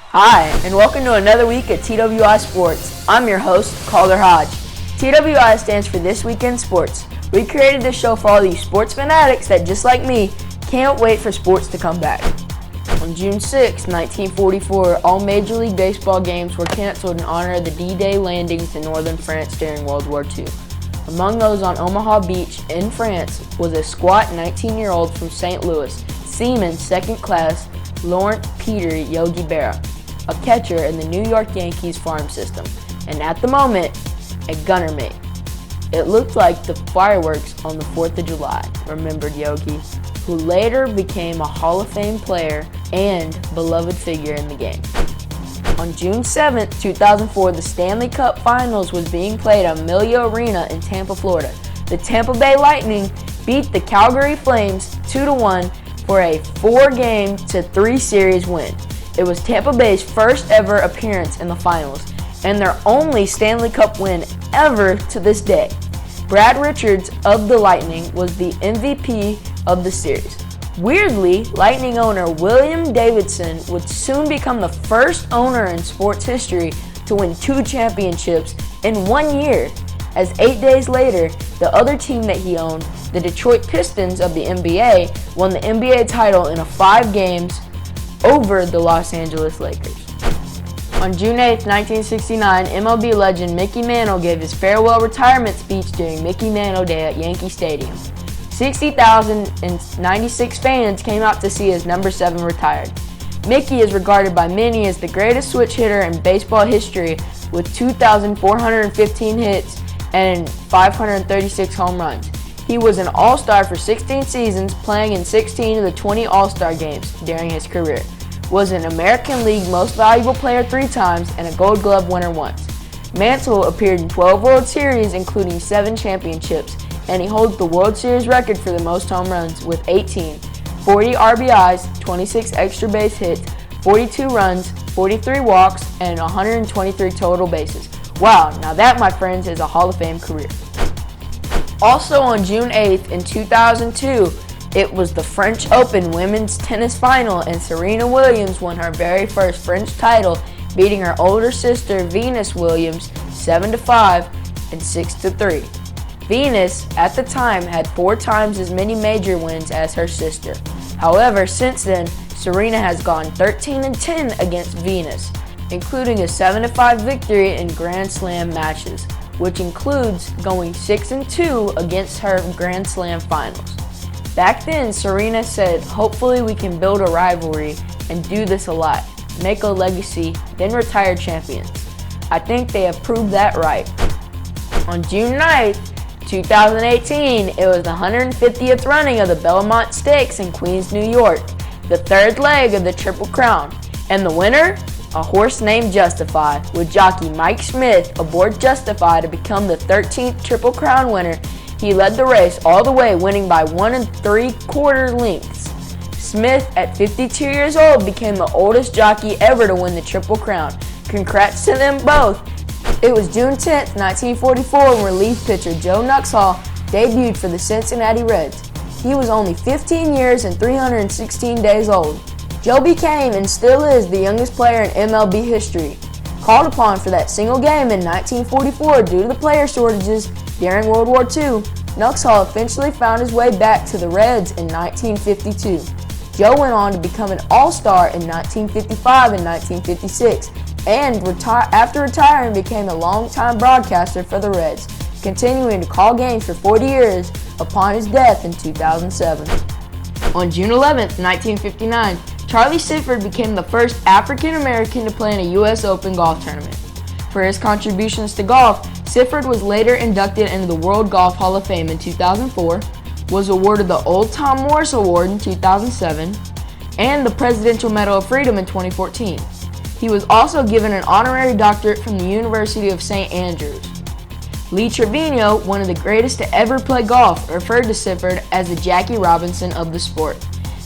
Hi, and welcome to another week at TWI Sports. I'm your host, Calder Hodge. TWI stands for This Week in Sports. We created this show for all these sports fanatics that, just like me, can't wait for sports to come back. On June 6, 1944, all Major League Baseball games were canceled in honor of the D-Day landings in northern France during World War II. Among those on Omaha Beach in France was a squat 19-year-old from St. Louis, Seaman Second Class Laurent Peter Yogi Berra, a catcher in the New York Yankees farm system, and at the moment, a gunner mate. It looked like the fireworks on the 4th of July, remembered Yogi, who later became a Hall of Fame player and beloved figure in the game. On June 7, 2004, the Stanley Cup Finals was being played at Amelia Arena in Tampa, Florida. The Tampa Bay Lightning beat the Calgary Flames 2-1 for a 4-3 series win. It was Tampa Bay's first ever appearance in the finals, and their only Stanley Cup win ever to this day. Brad Richards of the Lightning was the MVP of the series. Weirdly, Lightning owner William Davidson would soon become the first owner in sports history to win 2 championships in 1 year, as 8 days later, the other team that he owned, the Detroit Pistons of the NBA, won the NBA title in 5 games over the Los Angeles Lakers. On June 8, 1969, MLB legend Mickey Mantle gave his farewell retirement speech during Mickey Mantle Day at Yankee Stadium. 60,096 fans came out to see his number 7 retired. Mickey is regarded by many as the greatest switch hitter in baseball history with 2,415 hits and 536 home runs. He was an All-Star for 16 seasons, playing in 16 of the 20 All-Star games during his career. Was an American League Most Valuable Player 3 times and a Gold Glove winner once. Mantle appeared in 12 World Series, including 7 championships, and he holds the World Series record for the most home runs with 18, 40 RBIs, 26 extra base hits, 42 runs, 43 walks, and 123 total bases. Wow, now that, my friends, is a Hall of Fame career. Also on June 8th in 2002, it was the French Open women's tennis final, and Serena Williams won her very first French title, beating her older sister Venus Williams 7-5 and 6-3. Venus, at the time, had 4 times as many major wins as her sister. However, since then, Serena has gone 13-10 against Venus, including a 7-5 victory in Grand Slam matches, which includes going 6-2 against her Grand Slam finals. Back then, Serena said, "Hopefully we can build a rivalry and do this a lot, make a legacy, then retire champions." I think they have proved that right. On June 9th, 2018, it was the 150th running of the Belmont Stakes in Queens, New York, the 3rd leg of the Triple Crown, and the winner? A horse named Justify, with jockey Mike Smith aboard Justify to become the 13th Triple Crown winner. He led the race all the way, winning by 1 3/4 lengths. Smith, at 52 years old, became the oldest jockey ever to win the Triple Crown. Congrats to them both. It was June 10th, 1944, when relief pitcher Joe Nuxhall debuted for the Cincinnati Reds. He was only 15 years and 316 days old. Joe became and still is the youngest player in MLB history. Called upon for that single game in 1944 due to the player shortages during World War II, Nuxhall eventually found his way back to the Reds in 1952. Joe went on to become an All-Star in 1955 and 1956, and after retiring became a longtime broadcaster for the Reds, continuing to call games for 40 years upon his death in 2007. On June 11, 1959, Charlie Sifford became the first African American to play in a U.S. Open golf tournament. For his contributions to golf, Sifford was later inducted into the World Golf Hall of Fame in 2004, was awarded the Old Tom Morris Award in 2007, and the Presidential Medal of Freedom in 2014. He was also given an honorary doctorate from the University of St. Andrews. Lee Trevino, one of the greatest to ever play golf, referred to Sifford as the Jackie Robinson of the sport,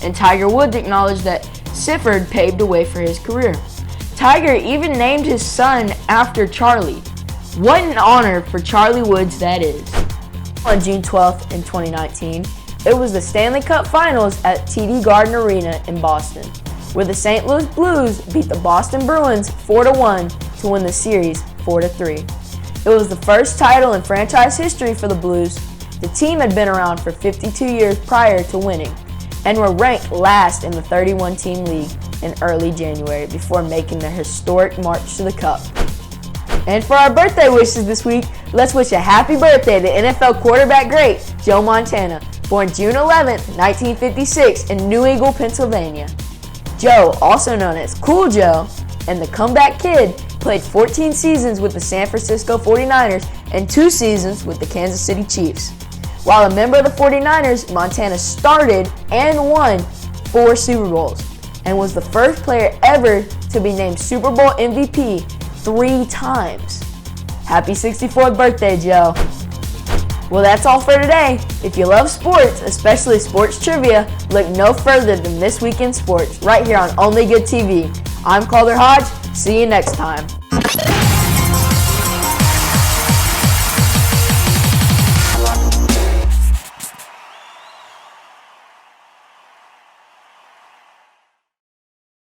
and Tiger Woods acknowledged that Sifford paved the way for his career. Tiger even named his son after Charlie. What an honor for Charlie Woods that is. On June 12th in 2019, it was the Stanley Cup Finals at TD Garden Arena in Boston, where the St. Louis Blues beat the Boston Bruins 4-1 to win the series 4-3. It was the first title in franchise history for the Blues. The team had been around for 52 years prior to winning, and were ranked last in the 31-team league in early January before making their historic march to the Cup. And for our birthday wishes this week, let's wish a happy birthday to NFL quarterback great Joe Montana, born June 11, 1956 in New Eagle, Pennsylvania. Joe, also known as Cool Joe and the Comeback Kid, played 14 seasons with the San Francisco 49ers and 2 seasons with the Kansas City Chiefs. While a member of the 49ers, Montana started and won 4 Super Bowls and was the first player ever to be named Super Bowl MVP 3 times. Happy 64th birthday, Joe. Well, that's all for today. If you love sports, especially sports trivia, look no further than This Week in Sports right here on OnlyGood TV. I'm Calder Hodge. See you next time.